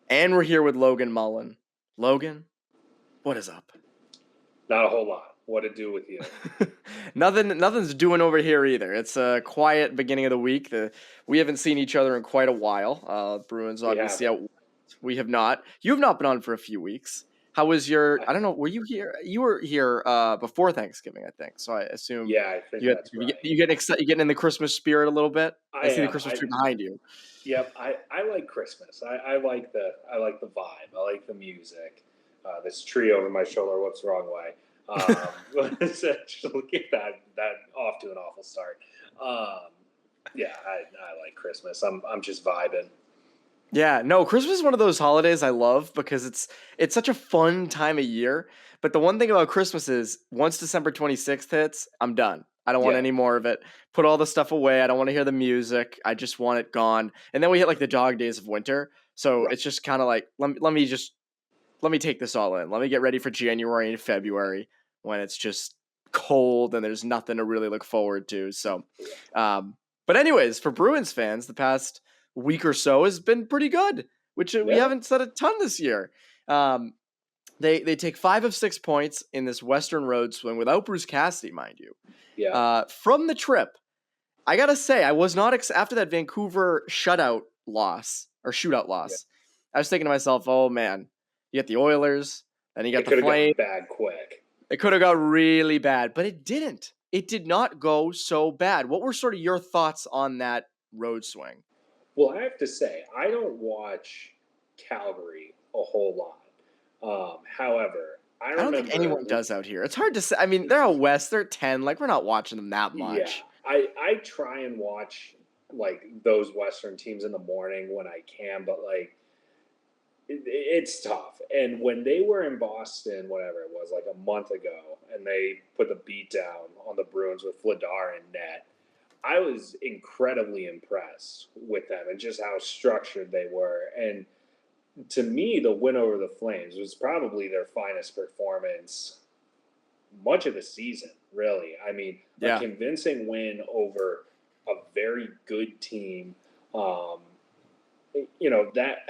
And we're here with Logan Mullen. Logan, what is up? Not a whole lot. What to do with you? Nothing's doing over here either. It's a quiet beginning of the week. We haven't seen each other in quite a while. Bruins obviously out. We have not. You have not been on for a few weeks. How was your? I don't know. Were you here? You were here before Thanksgiving, I think. So I assume. Yeah, I think that's right. You getting excited? You getting in the Christmas spirit a little bit? I see the am. Christmas tree behind you. Yep, I like Christmas. I like the vibe. I like the music. This tree over my shoulder. What's the wrong way? Get that off to an awful start. Yeah, I like Christmas. I'm just vibing. Yeah, no, Christmas is one of those holidays I love because it's such a fun time of year. But the one thing about Christmas is once December 26th hits, I'm done. I don't want any more of it. Put all the stuff away. I don't want to hear the music. I just want it gone. And then we hit like the dog days of winter. So It's just kind of like let me take this all in. Let me get ready for January and February when it's just cold and there's nothing to really look forward to. So but anyways, for Bruins fans, the past week or so has been pretty good, which we haven't said a ton this year. They take 5 of 6 points in this Western Road swing without Bruce Cassidy, mind you. From the trip, I gotta say, I was not after that Vancouver shootout loss. I was thinking to myself, oh man, you got the Oilers, then you got the Flames. It could have gotten bad quick. It could have got really bad, but it didn't. It did not go so bad. What were sort of your thoughts on that road swing? Well, I have to say, I don't watch Calgary a whole lot. However, I don't think anyone does out here. It's hard to say. I mean, they're out west. They're 10. Like, we're not watching them that much. Yeah, I try and watch, like, those Western teams in the morning when I can, but, like, it's tough. And when they were in Boston, whatever it was, like a month ago, and they put the beat down on the Bruins with Vladar and net, I was incredibly impressed with them and just how structured they were. And to me, the win over the Flames was probably their finest performance much of the season, really. I mean, a convincing win over a very good team. That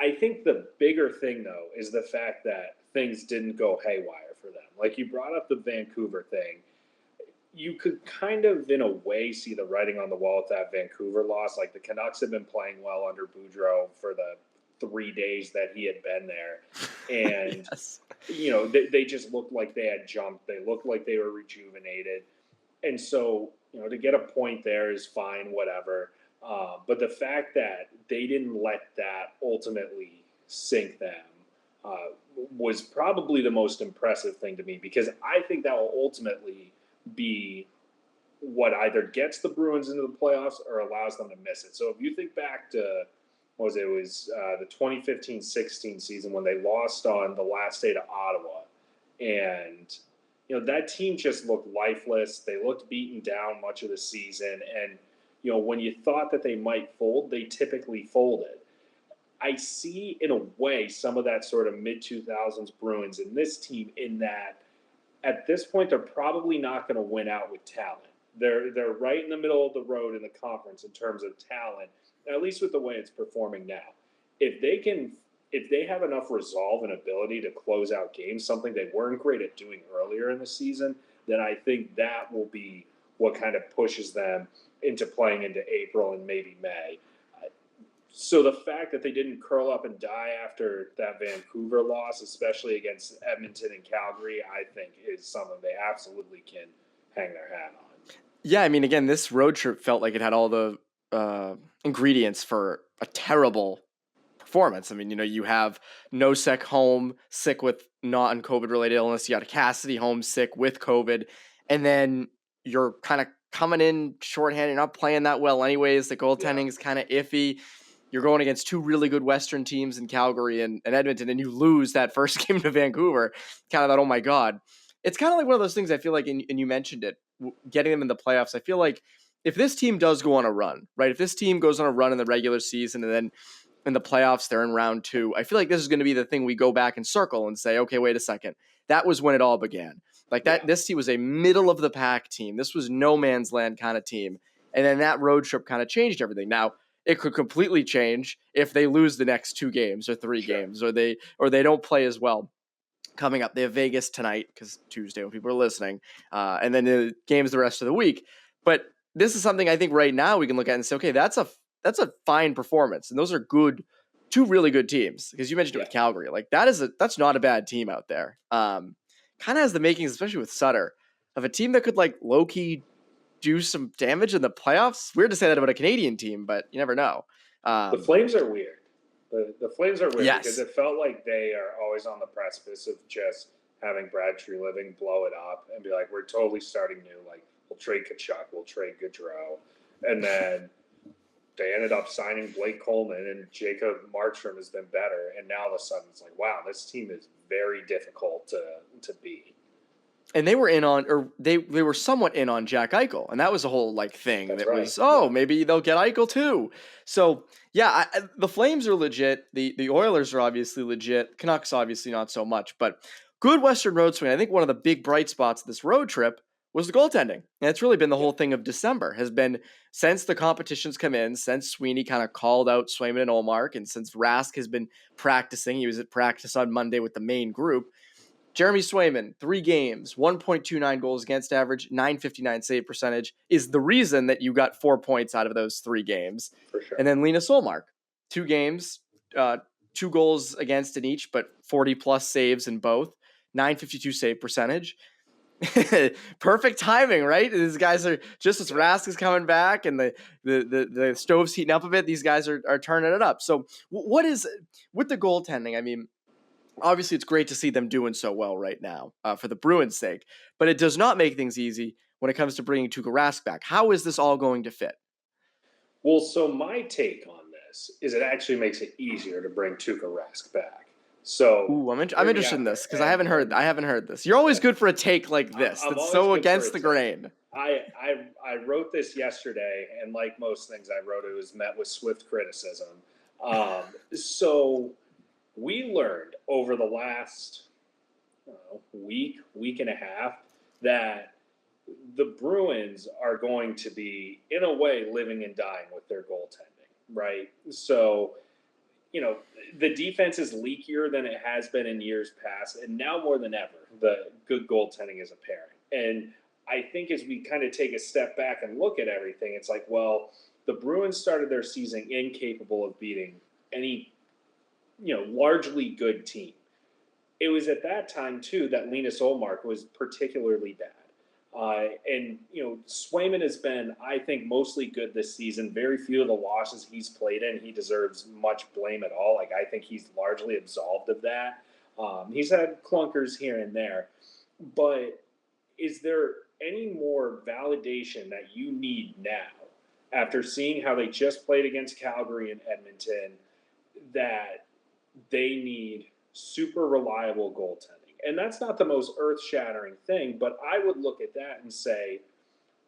I think the bigger thing, though, is the fact that things didn't go haywire for them. Like you brought up the Vancouver thing. You could kind of, in a way, see the writing on the wall with that Vancouver loss. Like the Canucks have been playing well under Boudreau for the 3 days that he had been there. And, they just looked like they had jumped. They looked like they were rejuvenated. And so, to get a point there is fine, whatever. But the fact that they didn't let that ultimately sink them was probably the most impressive thing to me, because I think that will ultimately be what either gets the Bruins into the playoffs or allows them to miss it. So if you think back to, the 2015-16 season when they lost on the last day to Ottawa, and that team just looked lifeless. They looked beaten down much of the season, and when you thought that they might fold, they typically folded. I see, in a way, some of that sort of mid-2000s Bruins in this team, in that at this point, they're probably not going to win out with talent. They're right in the middle of the road in the conference in terms of talent, at least with the way it's performing now. If they have enough resolve and ability to close out games, something they weren't great at doing earlier in the season, then I think that will be what kind of pushes them into playing into April and maybe May. So the fact that they didn't curl up and die after that Vancouver loss, especially against Edmonton and Calgary, I think is something they absolutely can hang their hat on. Yeah, I mean, again, this road trip felt like it had all the ingredients for a terrible performance. I mean, you have Nosek home sick with non-COVID related illness. You got Cassidy home sick with COVID. And then you're kind of coming in shorthanded. You're not playing that well anyways. The goaltending is kind of iffy. You're going against 2 really good Western teams in Calgary and Edmonton, and you lose that first game to Vancouver. Kind of that, oh my God. It's kind of like one of those things I feel like, and you mentioned it, getting them in the playoffs. I feel like if this team does go on a run, right? If this team goes on a run in the regular season and then in the playoffs they're in round 2, I feel like this is going to be the thing we go back and circle and say, okay, wait a second. That was when it all began. Like that, this team was a middle of the pack team. This was no man's land kind of team. And then that road trip kind of changed everything. Now, it could completely change if they lose the next 2 games or 3 games, or they don't play as well. Coming up, they have Vegas tonight because Tuesday when people are listening, and then the games the rest of the week. But this is something I think right now we can look at and say, okay, that's a fine performance, and those are good, 2 really good teams. Because you mentioned it with Calgary, like that's not a bad team out there. Kind of has the makings, especially with Sutter, of a team that could like low key do some damage in the playoffs. Weird to say that about a Canadian team, but you never know. The Flames are weird. The Flames are weird because Yes. it felt like they are always on the precipice of just having Brad Treliving blow it up and be like, we're totally starting new. Like, we'll trade Kachuk, we'll trade Gaudreau. And then they ended up signing Blake Coleman, and Jacob Markstrom has been better. And now all of a sudden it's like, wow, this team is very difficult to beat. And they were in on, or they were somewhat in on Jack Eichel, and that was a whole like thing. That's that right. was, maybe they'll get Eichel too. So yeah, the Flames are legit. The Oilers are obviously legit. Canucks obviously not so much, but good Western road swing. I think one of the big bright spots of this road trip was the goaltending, and it's really been the whole thing of December. Has been since the competitions come in, since Sweeney kind of called out Swayman and Ullmark, and since Rask has been practicing. He was at practice on Monday with the main group. Jeremy Swayman, 3 games, 1.29 goals against average, 959 save percentage, is the reason that you got 4 points out of those 3 games. For sure. And then Linus Ullmark, 2 games, 2 goals against in each, but 40-plus saves in both, 952 save percentage. Perfect timing, right? These guys are, just as Rask is coming back and the stove's heating up a bit, these guys are turning it up. So what is, with the goaltending, I mean, obviously, it's great to see them doing so well right now for the Bruins' sake, but it does not make things easy when it comes to bringing Tuukka Rask back. How is this all going to fit? Well, so my take on this is it actually makes it easier to bring Tuukka Rask back. So I'm interested in this because I haven't heard this. You're always good for a take like this. That's so against the grain. I wrote this yesterday, and like most things I wrote, it was met with swift criticism. So we learned over the last week and a half that the Bruins are going to be, in a way, living and dying with their goaltending, right? So, the defense is leakier than it has been in years past, and now more than ever, the good goaltending is apparent. And I think as we kind of take a step back and look at everything, it's like, well, the Bruins started their season incapable of beating any largely good team. It was at that time, too, that Linus Ullmark was particularly bad. And Swayman has been, I think, mostly good this season. Very few of the losses he's played in, he deserves much blame at all. Like, I think he's largely absolved of that. He's had clunkers here and there. But is there any more validation that you need now, after seeing how they just played against Calgary and Edmonton, that they need super reliable goaltending? And that's not the most earth-shattering thing, but I would look at that and say,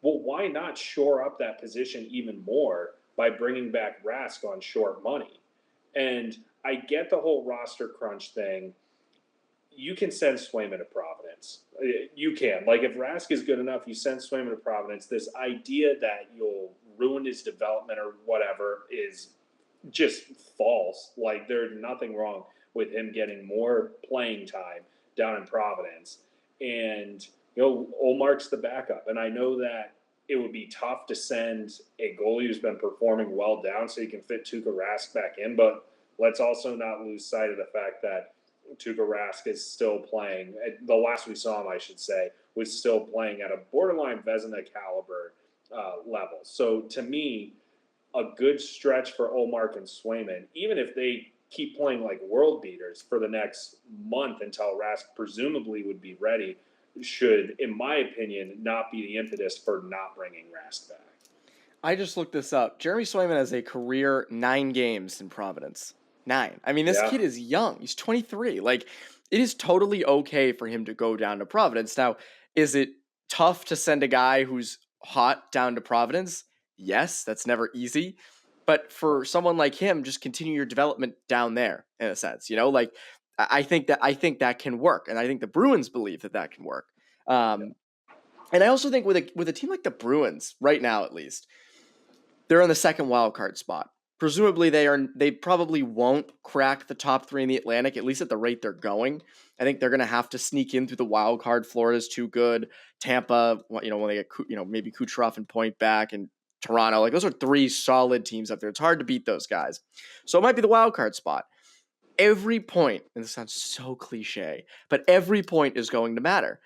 well, why not shore up that position even more by bringing back Rask on short money? And I get the whole roster crunch thing. You can send Swayman to Providence. You can. Like, if Rask is good enough, you send Swayman to Providence. This idea that you'll ruin his development or whatever is just false. Like, there's nothing wrong with him getting more playing time down in Providence. And, Ullmark's the backup. And I know that it would be tough to send a goalie who's been performing well down so you can fit Tuukka Rask back in. But let's also not lose sight of the fact that Tuukka Rask is still playing. The last we saw him, I should say, was still playing at a borderline Vezina caliber level. So to me, a good stretch for Ullmark and Swayman, even if they keep playing like world beaters for the next month until Rask presumably would be ready, should, in my opinion, not be the impetus for not bringing Rask back. I just looked this up. Jeremy Swayman has a career 9 games in Providence. 9. I mean, this kid is young. He's 23. Like, it is totally okay for him to go down to Providence. Now, is it tough to send a guy who's hot down to Providence? Yes, that's never easy. But for someone like him, just continue your development down there, in a sense. Like, I think that can work, and I think the Bruins believe that can work. And I also think with a team like the Bruins right now, at least, they're in the second wild card spot. presumably they probably won't crack the top 3 in the Atlantic, at least at the rate they're going. I think they're going to have to sneak in through the wild card. Florida's too good. Tampa, when they get, maybe Kucherov and Point back, and Toronto, like those are 3 solid teams up there. It's hard to beat those guys. So it might be the wild card spot. Every point, and this sounds so cliche, but every point is going to matter.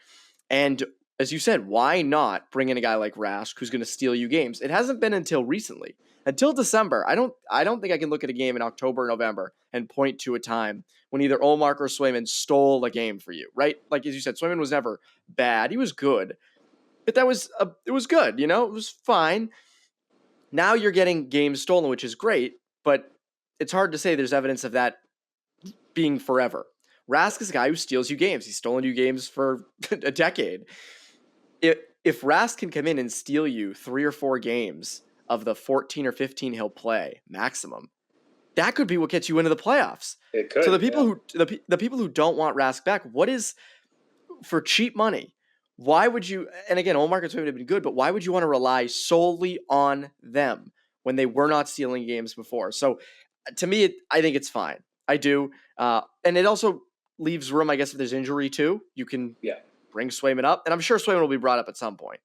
And as you said, why not bring in a guy like Rask who's going to steal you games? It hasn't been until recently. Until December, I don't think I can look at a game in October or November and point to a time when either Ullmark or Swayman stole a game for you, right? Like as you said, Swayman was never bad. He was good. But it was good, it was fine. Now you're getting games stolen, which is great, but it's hard to say there's evidence of that being forever. Rask is a guy who steals you games. He's stolen you games for a decade. If Rask can come in and steal you 3 or 4 games of the 14 or 15 he'll play maximum, that could be what gets you into the playoffs. It could. So the people who don't want Rask back, what is for cheap money? Why would you? And again, Ullmark and Swayman have been good, but why would you want to rely solely on them when they were not stealing games before? So to me, I think it's fine. I do, and it also leaves room, I guess, if there's injury too. You can bring Swayman up, and I'm sure Swayman will be brought up at some point.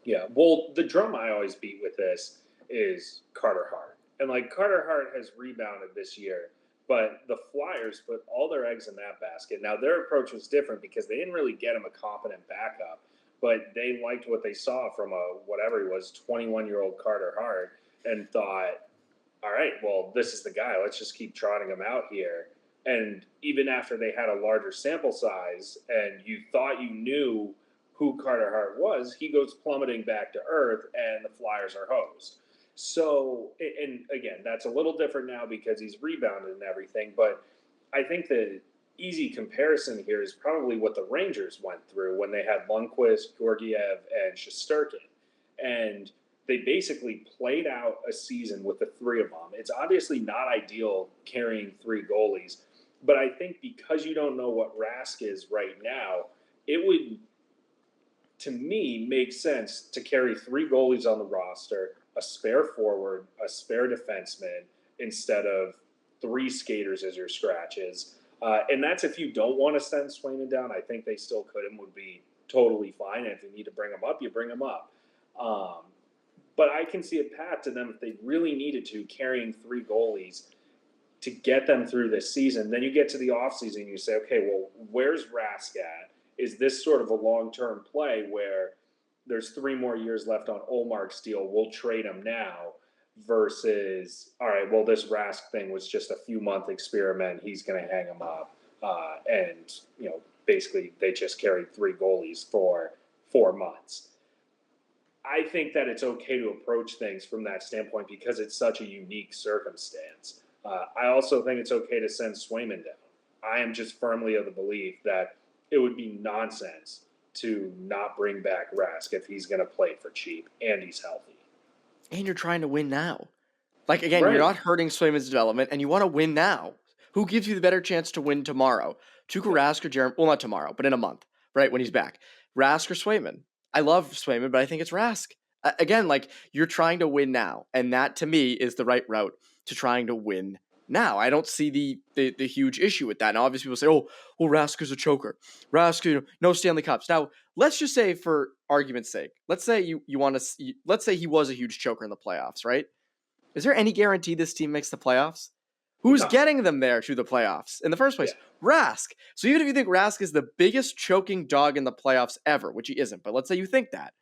Yeah, well, the drum I always beat with this is Carter Hart. And, Carter Hart has rebounded this year, but the Flyers put all their eggs in that basket. Now, their approach was different because they didn't really get him a competent backup, but they liked what they saw from whatever he was, 21-year-old Carter Hart, and thought, all right, well, this is the guy. Let's just keep trotting him out here. And even after they had a larger sample size and you thought you knew who Carter Hart was, he goes plummeting back to earth and the Flyers are hosed. So, and again, that's a little different now because he's rebounded and everything, but I think the easy comparison here is probably what the Rangers went through when they had Lundqvist, Georgiev, and Shesterkin. And they basically played out a season with the 3 of them. It's obviously not ideal carrying 3 goalies, but I think because you don't know what Rask is right now, it would, to me, make sense to carry 3 goalies on the roster, a spare forward, a spare defenseman, instead of 3 skaters as your scratches. And that's if you don't want to send Swayman down. I think they still could and would be totally fine. And if you need to bring him up, you bring him up. But I can see a path to them if they really needed to, carrying 3 goalies to get them through this season. Then you get to the offseason and you say, okay, well, where's Rask at? Is this sort of a long-term play where there's 3 more years left on Ullmark's deal, we'll trade him now, versus, all right, well, this Rask thing was just a few-month experiment. He's going to hang him up. And, basically they just carried 3 goalies for 4 months. I think that it's okay to approach things from that standpoint because it's such a unique circumstance. I also think it's okay to send Swayman down. I am just firmly of the belief that it would be nonsense to not bring back Rask if he's going to play for cheap and he's healthy. And you're trying to win now. Again, Right. You're not hurting Swayman's development, and you want to win now. Who gives you the better chance to win tomorrow? Tuukka Rask or Jeremy? Well, not tomorrow, but in a month, right, when he's back. Rask or Swayman? I love Swayman, but I think it's Rask. Again, you're trying to win now, and that, to me, is the right route to trying to win now. I don't see the huge issue with that. Now, obviously, people say, oh, well, Rask is a choker. Rask, no Stanley Cups. Now, let's just say, for argument's sake, let's say you want to. Let's say he was a huge choker in the playoffs, right? Is there any guarantee this team makes the playoffs? Who's getting them there to the playoffs in the first place? Yeah. Rask. So even if you think Rask is the biggest choking dog in the playoffs ever, which he isn't, but let's say you think that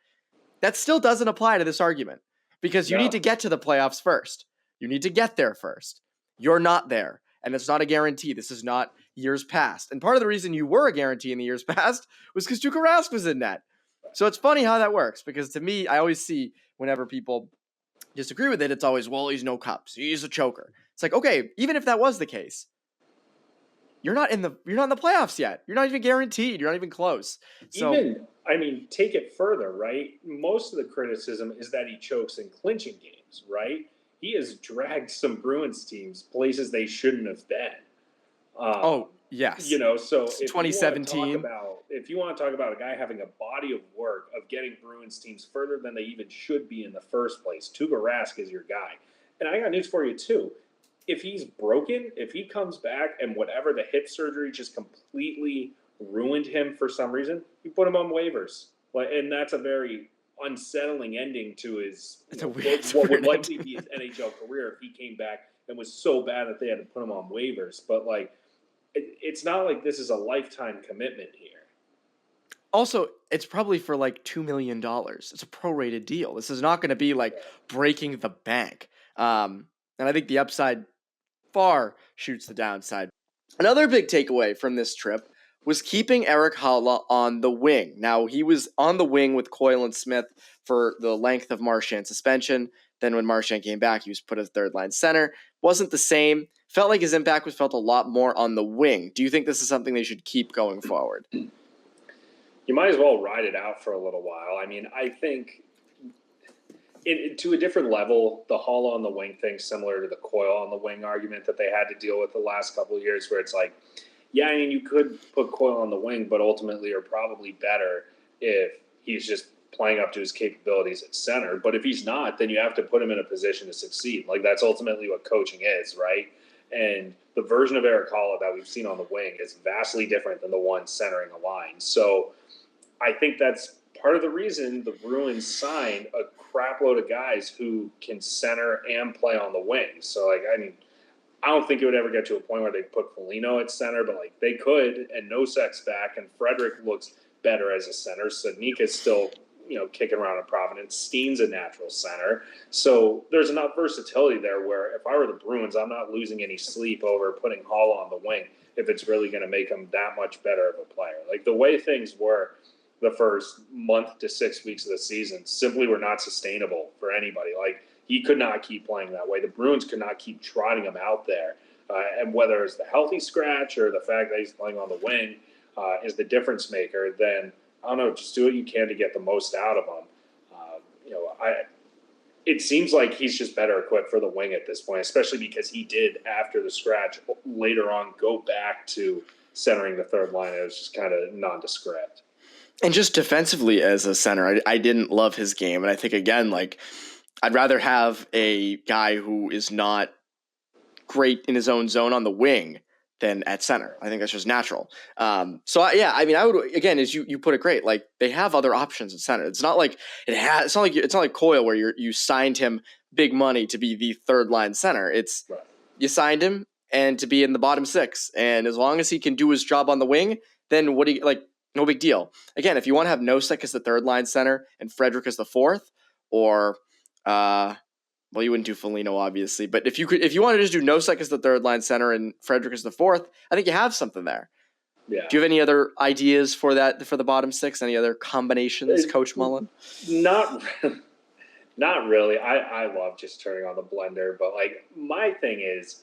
still doesn't apply to this argument because you need to get to the playoffs first. You need to get there first. You're not there, and it's not a guarantee. This is not years past. And part of the reason you were a guarantee in the years past was because Tuukka Rask was in net. So it's funny how that works because to me, I always see whenever people disagree with it, it's always, well, he's no cups. He's a choker. It's like, okay, even if that was the case, you're not in the playoffs yet. You're not even guaranteed. You're not even close. So, take it further, right? Most of the criticism is that he chokes in clinching games, right? He has dragged some Bruins teams places they shouldn't have been. Yes. So if 2017. If you want to talk about a guy having a body of work of getting Bruins teams further than they even should be in the first place, Tuukka Rask is your guy. And I got news for you too. If he's broken, if he comes back and whatever the hip surgery just completely ruined him for some reason, you put him on waivers. And that's a very unsettling ending to his what would likely be his NHL career if he came back and was so bad that they had to put him on waivers. But it's not like this is a lifetime commitment here. Also, it's probably for like $2 million. It's a prorated deal. This is not going to be like breaking the bank. And I think the upside far shoots the downside. Another big takeaway from this trip was keeping Erik Haula on the wing. Now, he was on the wing with Coyle and Smith for the length of Marchand's suspension. Then when Marchand came back, he was put as third-line center. Wasn't the same. Felt like his impact was felt a lot more on the wing. Do you think this is something they should keep going forward? You might as well ride it out for a little while. I mean, I think to a different level, the Haula on the wing thing, similar to the Coyle on the wing argument that they had to deal with the last couple of years, where it's like, yeah, I mean, you could put Coyle on the wing, but ultimately you're probably better if he's just playing up to his capabilities at center. But if he's not, then you have to put him in a position to succeed. Like, that's ultimately what coaching is, right? And the version of Erik Haula that we've seen on the wing is vastly different than the one centering a line. So I think that's part of the reason the Bruins signed a crap load of guys who can center and play on the wing. So, I mean, I don't think it would ever get to a point where they put Foligno at center, but, they could, and Nosek's back, and Frederic looks better as a center. Sadnika's still, kicking around in Providence. Steen's a natural center. So there's enough versatility there where if I were the Bruins, I'm not losing any sleep over putting Haula on the wing if it's really going to make him that much better of a player. The way things were the first month to 6 weeks of the season simply were not sustainable for anybody. He could not keep playing that way. The Bruins could not keep trotting him out there. And whether it's the healthy scratch or the fact that he's playing on the wing is the difference maker, then, I don't know, just do what you can to get the most out of him. It seems like he's just better equipped for the wing at this point, especially because he did, after the scratch, later on go back to centering the third line. It was just kind of nondescript. And just defensively as a center, I didn't love his game. And I think, again, I'd rather have a guy who is not great in his own zone on the wing than at center. I think that's just natural. I would, again, as you put it great, they have other options at center. It's not like it's not like Coyle where you signed him big money to be the third line center. It's right. You signed him and to be in the bottom six. And as long as he can do his job on the wing, then what do you no big deal. Again, if you want to have Nosek as the third line center and Frederic as the fourth, or you wouldn't do Foligno, obviously, but if you want to just do Nosek as the third line center and Frederic as the fourth, I think you have something there. Yeah. Do you have any other ideas for that, for the bottom six? Any other combinations, Coach Mullen? Not really. I love just turning on the blender, but my thing is,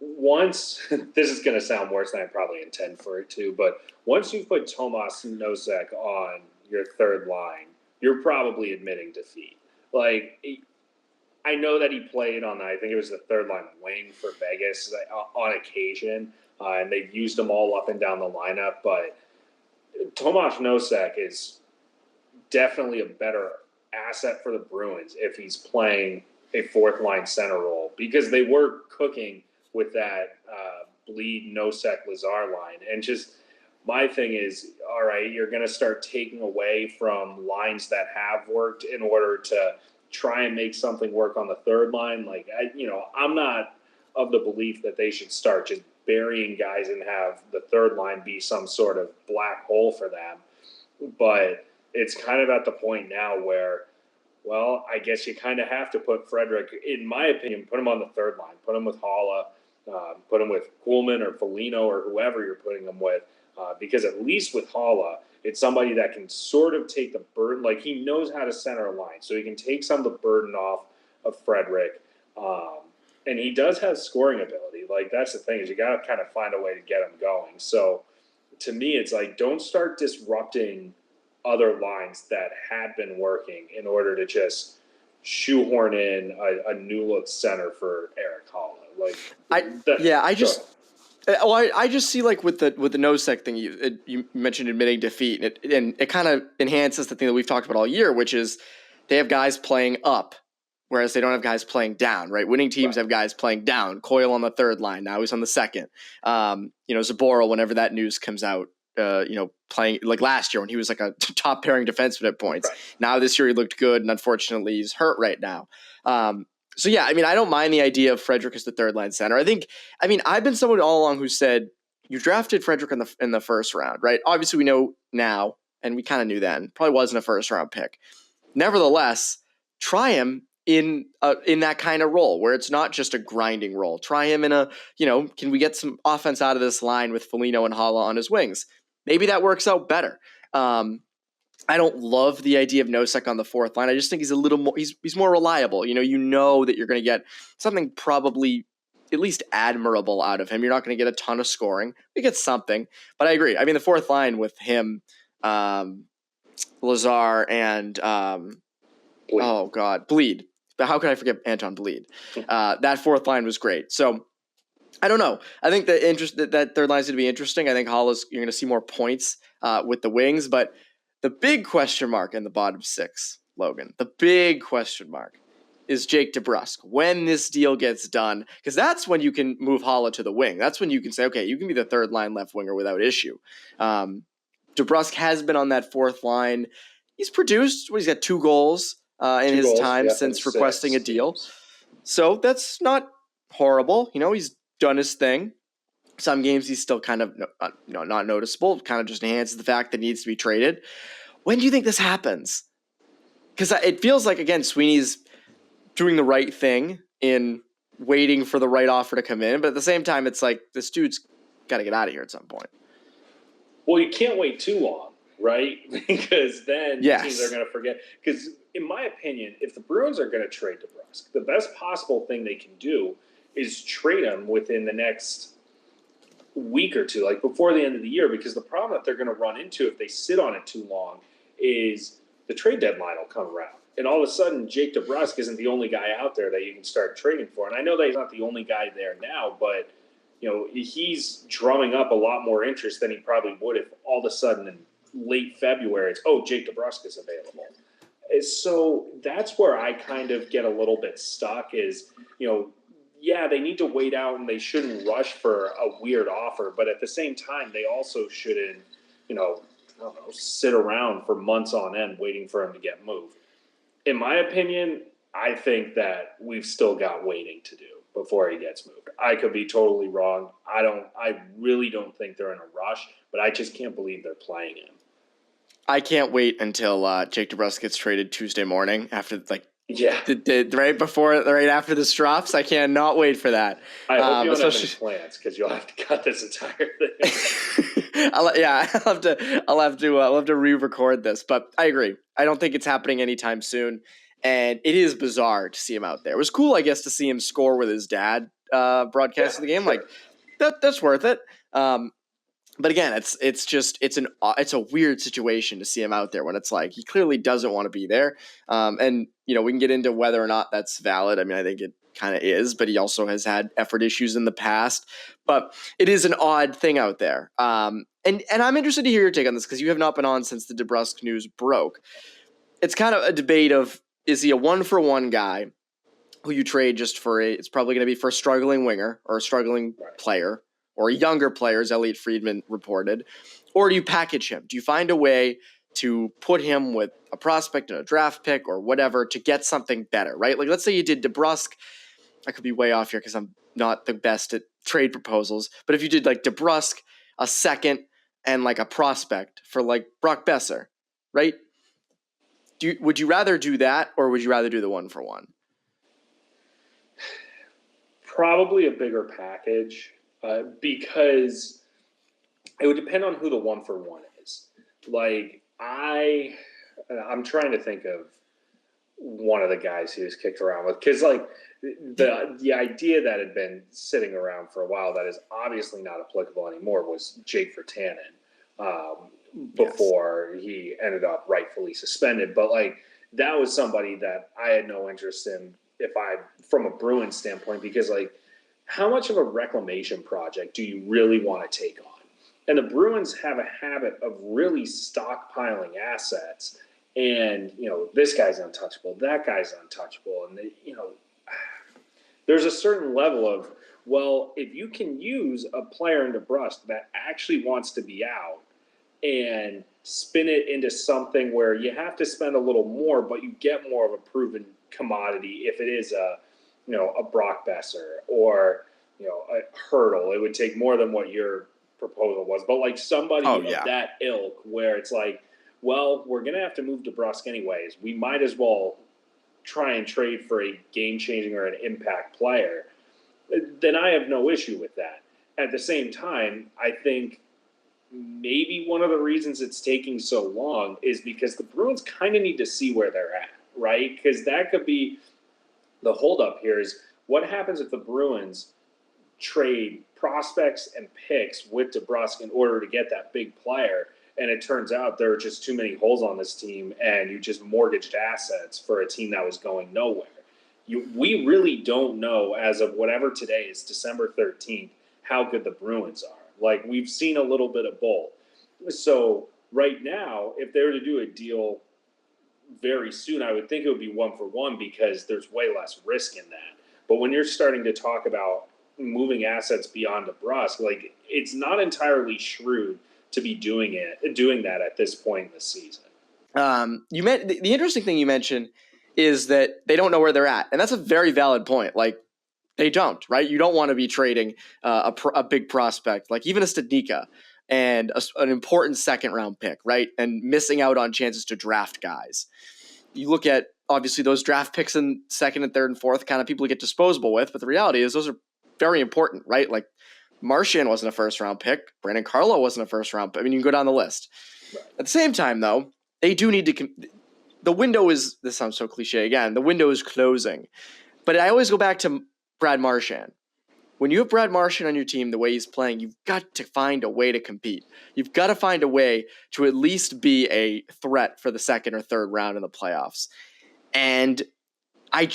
once this is going to sound worse than I probably intend for it to, but once you put Tomas Nosek on your third line, you're probably admitting defeat. I know that he played on, I think it was the third line wing for Vegas on occasion, and they've used him all up and down the lineup, but Tomas Nosek is definitely a better asset for the Bruins if he's playing a fourth line center role, because they were cooking with that bleed Nosek Lazar line. And just my thing is, all right, you're going to start taking away from lines that have worked in order to try and make something work on the third line. I'm not of the belief that they should start just burying guys and have the third line be some sort of black hole for them. But it's kind of at the point now where, well, I guess you kind of have to put Frederic, in my opinion, put him on the third line, put him with Haula, put him with Kuhlman or Foligno or whoever you're putting him with, because at least with Haula, it's somebody that can sort of take the burden. He knows how to center a line, so he can take some of the burden off of Frederic. And he does have scoring ability. That's the thing, is you got to kind of find a way to get him going. So to me, it's don't start disrupting other lines that had been working in order to just shoehorn in a new look center for Erik Haula. I just see with the Nosek thing, you mentioned admitting defeat, and it kind of enhances the thing that we've talked about all year, which is they have guys playing up whereas they don't have guys playing down, right? Winning teams have guys playing down. Coyle on the third line. Now he's on the second. Zaboral, whenever that news comes out, playing like last year when he was like a top pairing defenseman at points. Right. Now this year he looked good, and unfortunately he's hurt right now. So yeah, I mean, I don't mind the idea of Frederic as the third line center. I've been someone all along who said you drafted Frederic in the first round, right? Obviously we know now, and we kind of knew then, probably wasn't a first round pick. Nevertheless, try him in that kind of role where it's not just a grinding role. Try him in can we get some offense out of this line with Foligno and Haula on his wings? Maybe that works out better. I don't love the idea of Nosek on the fourth line. I just think he's a little more, he's more reliable. You know that you're going to get something probably at least admirable out of him. You're not going to get a ton of scoring. You get something, but I agree. I mean, the fourth line with him, Lazar and Bleed. But how could I forget Anton Bleed? That fourth line was great. So I don't know. I think that third line is going to be interesting. I think you're going to see more points with the wings, but the big question mark in the bottom six, Logan, the big question mark is Jake DeBrusk. When this deal gets done, because that's when you can move Haula to the wing. That's when you can say, okay, you can be the third line left winger without issue. DeBrusk has been on that fourth line. He's produced. He's got 2 goals in his time since requesting a deal. So that's not horrible. He's done his thing. Some games he's still kind of not noticeable. Kind of just enhances the fact that he needs to be traded. When do you think this happens? Because it feels like, again, Sweeney's doing the right thing in waiting for the right offer to come in. But at the same time, it's like this dude's got to get out of here at some point. Well, you can't wait too long, right? Because then teams are going to forget. Because in my opinion, if the Bruins are going to trade DeBrusk, the best possible thing they can do is trade him within the next week or two, like before the end of the year, because the problem that they're going to run into if they sit on it too long is the trade deadline will come around. And all of a sudden, Jake DeBrusk isn't the only guy out there that you can start trading for. And I know that he's not the only guy there now, but he's drumming up a lot more interest than he probably would if all of a sudden in late February it's, Jake DeBrusk is available. So that's where I kind of get a little bit stuck is, they need to wait out and they shouldn't rush for a weird offer. But at the same time, they also shouldn't, sit around for months on end waiting for him to get moved. In my opinion, I think that we've still got waiting to do before he gets moved. I could be totally wrong. I really don't think they're in a rush, but I just can't believe they're playing him. I can't wait until Jake DeBrusk gets traded Tuesday morning after right after this drops. I cannot wait for that. I hope you don't have any plans because you'll have to cut this entire thing. I'll have to re-record this, but I agree. I don't think it's happening anytime soon, and it is bizarre to see him out there. It was cool, I guess, to see him score with his dad broadcasting the game. Sure. Like that's worth it. But again, it's a weird situation to see him out there when it's like he clearly doesn't want to be there. And we can get into whether or not that's valid. I mean, I think it kind of is, but he also has had effort issues in the past. But it is an odd thing out there. And I'm interested to hear your take on this because you have not been on since the DeBrusk news broke. It's kind of a debate of, is he a 1-for-1 guy who you trade just for it's probably going to be for a struggling winger or a struggling player, or a younger player, as Elliot Friedman reported, or do you package him? Do you find a way to put him with a prospect and a draft pick or whatever to get something better, right? Like, let's say you did DeBrusk. I could be way off here because I'm not the best at trade proposals, but if you did like DeBrusk, a second, and like a prospect for like Brock Besser, right? Would you rather do that or would you rather do the 1-for-1? Probably a bigger package. Because it would depend on who the 1-for-1 is. Like I'm trying to think of one of the guys he was kicked around with, because like the idea that had been sitting around for a while that is obviously not applicable anymore was Jake Virtanen before he ended up rightfully suspended. But like that was somebody that I had no interest in from a Bruins standpoint, because like, how much of a reclamation project do you really want to take on? And the Bruins have a habit of really stockpiling assets And, this guy's untouchable, that guy's untouchable. And, there's a certain level of, well, if you can use a player in DeBrusk that actually wants to be out and spin it into something where you have to spend a little more, but you get more of a proven commodity if it is a Brock Besser or, a Hurdle. It would take more than what your proposal was, but like somebody of that ilk where it's like, well, we're going to have to move DeBrusk anyways. We might as well try and trade for a game-changing or an impact player. Then I have no issue with that. At the same time, I think maybe one of the reasons it's taking so long is because the Bruins kind of need to see where they're at, right? Because that could be the holdup here is what happens if the Bruins trade prospects and picks with DeBrusk in order to get that big player, and it turns out there are just too many holes on this team, and you just mortgaged assets for a team that was going nowhere. We really don't know, as of whatever today is, December 13th, how good the Bruins are. Like, we've seen a little bit of both. So right now, if they were to do a deal very soon, I would think it would be 1-for-1 because there's way less risk in that. But when you're starting to talk about moving assets beyond DeBrusk, like, it's not entirely shrewd to be doing that at this point in the season. You meant the interesting thing you mentioned is that they don't know where they're at, and that's a very valid point. Like, they don't, right? You don't want to be trading a big prospect, like even a Stadnicka, and an important second-round pick, right? And missing out on chances to draft guys. You look at, obviously, those draft picks in second and third and fourth, kind of people get disposable with, but the reality is those are very important, right? Like, Marchand wasn't a first-round pick. Brandon Carlo wasn't a first-round pick. I mean, you can go down the list. Right. At the same time, though, they do need to the window is, this sounds so cliche again, the window is closing. But I always go back to Brad Marchand. When you have Brad Marchand on your team the way he's playing, you've got to find a way to compete. You've got to find a way to at least be a threat for the second or third round in the playoffs. And I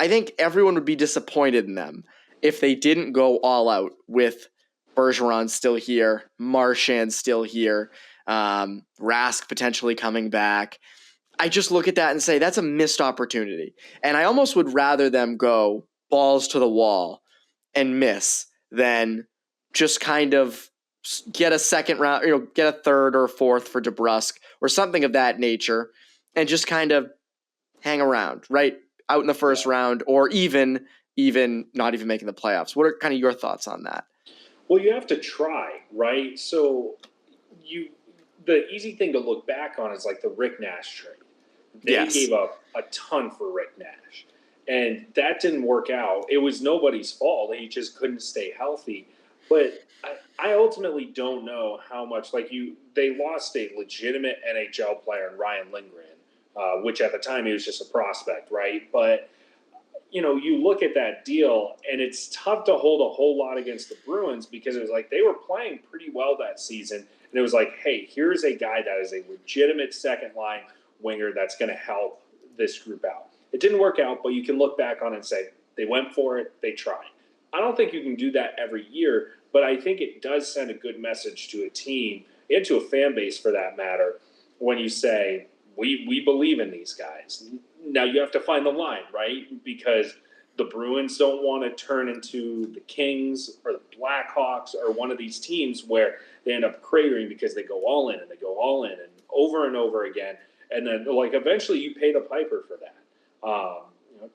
think everyone would be disappointed in them if they didn't go all out with Bergeron still here, Marchand still here, Rask potentially coming back. I just look at that and say that's a missed opportunity. And I almost would rather them go balls to the wall and miss than just kind of get a second round, get a third or fourth for DeBrusk or something of that nature and just kind of hang around, right? Out in the first round or even not even making the playoffs. What are kind of your thoughts on that? Well, you have to try, right? So the easy thing to look back on is like the Rick Nash trade. They gave up a ton for Rick Nash, and that didn't work out. It was nobody's fault. He just couldn't stay healthy. But I ultimately don't know how much, they lost a legitimate NHL player in Ryan Lindgren, which at the time he was just a prospect, right? But, you look at that deal, and it's tough to hold a whole lot against the Bruins because it was like they were playing pretty well that season. And it was like, hey, here's a guy that is a legitimate second-line winger that's going to help this group out. It didn't work out, but you can look back on it and say, they went for it, they tried. I don't think you can do that every year, but I think it does send a good message to a team and to a fan base for that matter when you say, we believe in these guys. Now you have to find the line, right? Because the Bruins don't want to turn into the Kings or the Blackhawks or one of these teams where they end up cratering because they go all in and they go all in and over again. And then, eventually you pay the piper for that.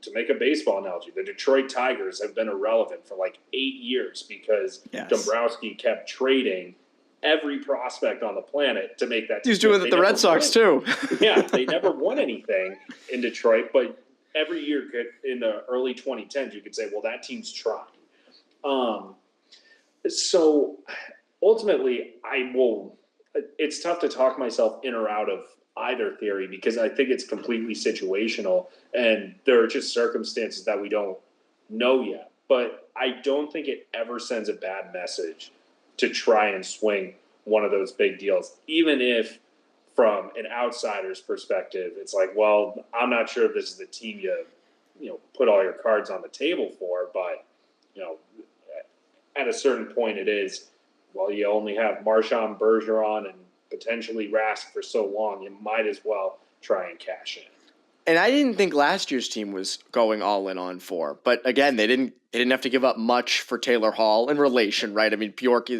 To make a baseball analogy, the Detroit Tigers have been irrelevant for 8 years because Dombrowski kept trading every prospect on the planet to make that team. He's doing it the Red Sox, too. Yeah, they never won anything in Detroit, but every year in the early 2010s, you could say, well, that team's trying. So ultimately, it's tough to talk myself in or out of either theory because I think it's completely situational and there are just circumstances that we don't know yet. But I don't think it ever sends a bad message to try and swing one of those big deals, even if from an outsider's perspective, it's like, well, I'm not sure if this is the team you put all your cards on the table for, but at a certain point it is, well, you only have Marchand, Bergeron, and potentially Rask for so long, you might as well try and cash in. And I didn't think last year's team was going all in on 4, but again, they didn't have to give up much for Taylor Hall in relation, right? I mean, Bjork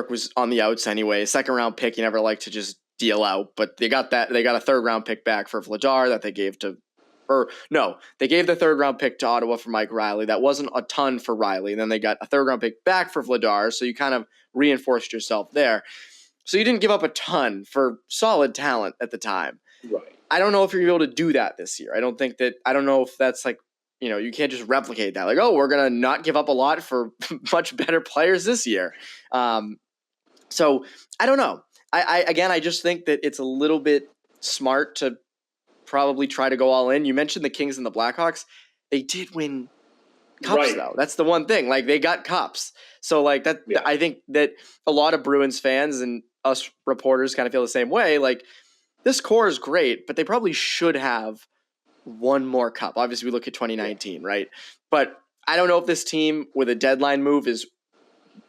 was on the outs anyway. Second round pick, you never like to just deal out, but they got a third round pick back for Vladar that they gave they gave the third round pick to Ottawa for Mike Riley. That wasn't a ton for Riley. And then they got a third round pick back for Vladar, so you kind of reinforced yourself there. So you didn't give up a ton for solid talent at the time. Right. I don't know if you're able to do that this year. I don't know if that's like, you can't just replicate that. Like, oh, we're going to not give up a lot for much better players this year. So I don't know. I just think that it's a little bit smart to probably try to go all in. You mentioned the Kings and the Blackhawks. They did win cups, though. That's the one thing. Like, they got cups. So, like, that, yeah. I think that a lot of Bruins fans and us reporters kind of feel the same way. Like, this core is great, but they probably should have one more cup. Obviously, we look at 2019, right? But I don't know if this team with a deadline move is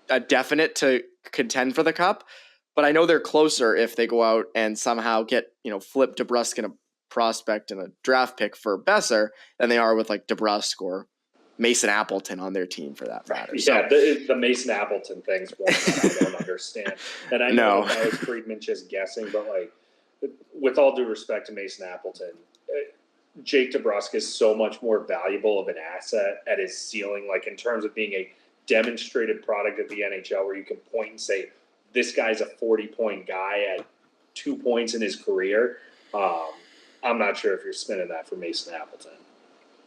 a definite to contend for the cup, but I know they're closer if they go out and somehow get, flip DeBrusk and a prospect and a draft pick for Besser than they are with like DeBrusk or Mason Appleton on their team for that matter. Yeah, the Mason Appleton thing's one that I don't understand. And I know that was Friedman just guessing, but like, with all due respect to Mason Appleton, Jake DeBrusk is so much more valuable of an asset at his ceiling, like in terms of being a demonstrated product of the NHL where you can point and say, this guy's a 40-point guy at 2 points in his career. I'm not sure if you're spinning that for Mason Appleton.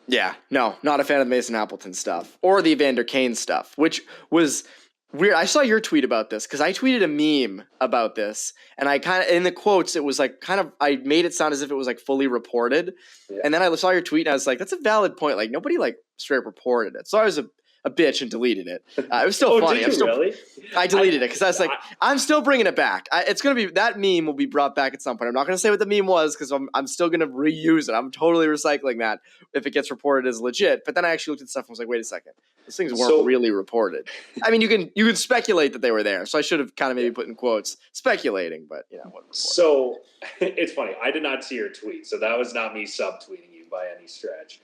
Yeah, no, not a fan of the Mason Appleton stuff or the Evander Kane stuff, which was weird. I saw your tweet about this because I tweeted a meme about this, and I kind of, in the quotes, it was like I made it sound as if it was like fully reported. Yeah. And then I saw your tweet and I was like, that's a valid point. Like, nobody like straight up reported it. So I was a bitch and deleted it. It was still funny. Did you really? I deleted it because I was like, I'm still bringing it back. It's going to be, that meme will be brought back at some point. I'm not going to say what the meme was because I'm still going to reuse it. I'm totally recycling that if it gets reported as legit. But then I actually looked at stuff and was like, wait a second. Those things weren't really reported. I mean, you can speculate that they were there. So I should have kind of maybe put in quotes speculating, but So it's funny. I did not see your tweet. So that was not me subtweeting you by any stretch.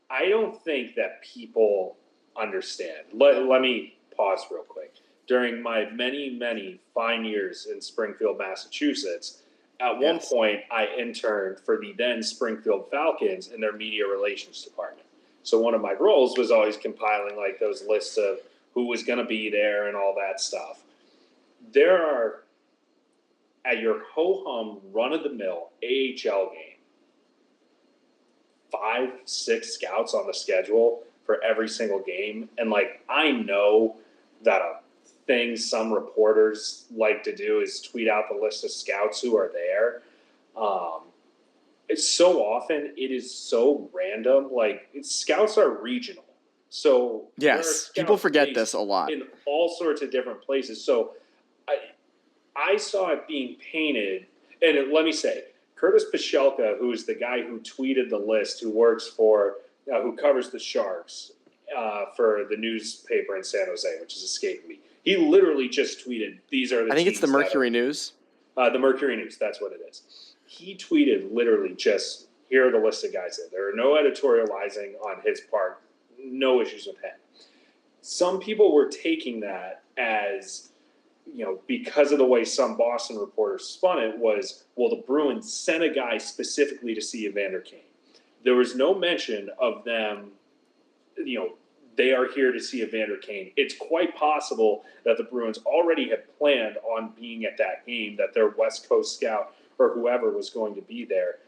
I don't think that people understand. Let me pause real quick. During my many, many fine years in Springfield, Massachusetts, at one point I interned for the then Springfield Falcons in their media relations department. So one of my roles was always compiling like those lists of who was going to be there and all that stuff. There are, at your ho-hum run-of-the-mill AHL game, 5-6 scouts on the schedule for every single game. And like, I know that a thing some reporters like to do is tweet out the list of scouts who are there. It's so often, it is so random. Like, scouts are regional. So yes, people forget this a lot in all sorts of different places. So I saw it being painted, and let me say, Curtis Pachelka, who is the guy who tweeted the list, who works for, who covers the Sharks for the newspaper in San Jose, which is escaping me. He literally just tweeted, these are the I think it's the Mercury News. The Mercury News, that's what it is. He tweeted literally just, here are the list of guys there. There are no editorializing on his part, no issues with him. Some people were taking that as, because of the way some Boston reporters spun it was, well, the Bruins sent a guy specifically to see Evander Kane. There was no mention of them, they are here to see Evander Kane. It's quite possible that the Bruins already had planned on being at that game, that their West Coast scout or whoever was going to be there.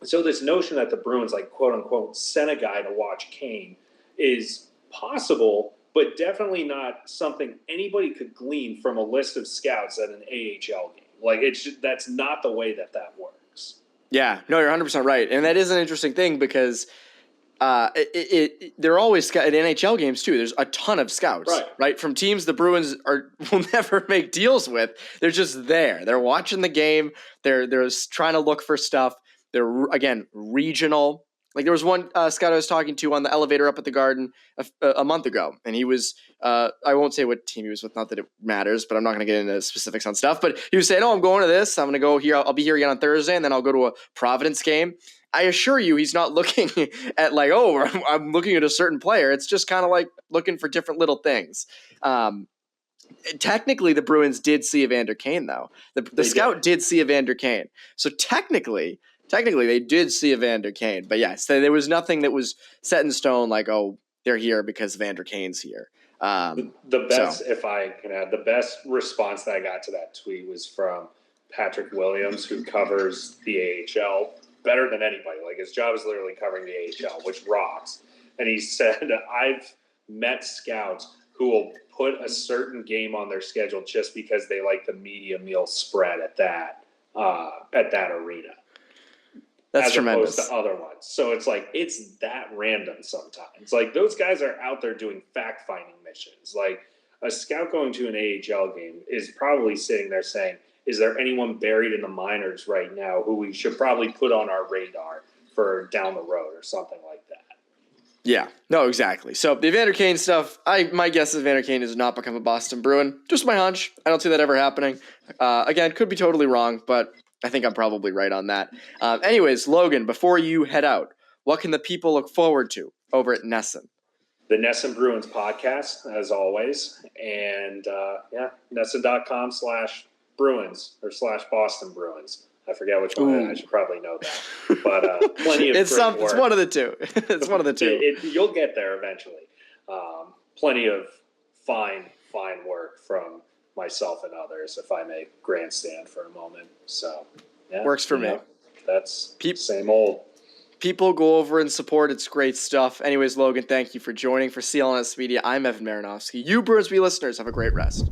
So this notion that the Bruins, like, quote unquote, sent a guy to watch Kane is possible, but definitely not something anybody could glean from a list of scouts at an AHL game. Like, that's not the way that works. Yeah, no, you're 100% right. And that is an interesting thing because they're always at NHL games too. There's a ton of scouts, right? From teams the Bruins will never make deals with. They're just there. They're watching the game. They're trying to look for stuff. They're, again, regional. Like there was one scout I was talking to on the elevator up at the Garden a month ago, and he was I won't say what team he was with, not that it matters, but I'm not going to get into specifics on stuff. But he was saying, "Oh, I'm going to this. I'm going to go here. I'll be here again on Thursday, and then I'll go to a Providence game." I assure you, he's not looking at like, "Oh, I'm looking at a certain player." It's just kind of like looking for different little things. Technically, the Bruins did see Evander Kane, though. The scout did see Evander Kane, so technically they did see Evander Kane. But yes, there was nothing that was set in stone like, oh, they're here because Evander Kane's here. The best, if I can add, the best response that I got to that tweet was from Patrick Williams, who covers the AHL better than anybody. Like his job is literally covering the AHL, which rocks. And he said, "I've met scouts who will put a certain game on their schedule just because they like the media meal spread at that arena." That's as tremendous. Opposed to other ones. So it's like, it's that random sometimes. Like those guys are out there doing fact-finding missions. Like a scout going to an AHL game is probably sitting there saying, is there anyone buried in the minors right now who we should probably put on our radar for down the road or something like that? Yeah, no, exactly. So the Evander Kane stuff, my guess is Evander Kane does not become a Boston Bruin. Just my hunch. I don't see that ever happening. Again, could be totally wrong, but I think I'm probably right on that. Anyways, Logan, before you head out, what can the people look forward to over at Nesson? The Nesson Bruins podcast, as always. And Nesson.com/Bruins or /Boston Bruins. I forget which one. I should probably know that. But plenty of it's one of the two. It's one of the two. You'll get there eventually. Plenty of fine work from myself and others, if I may grandstand for a moment. So, yeah. Works for me. That's same old. People go over and support. It's great stuff. Anyways, Logan, thank you for joining. For CLNS Media, I'm Evan Marinofsky. You Bruins listeners, have a great rest.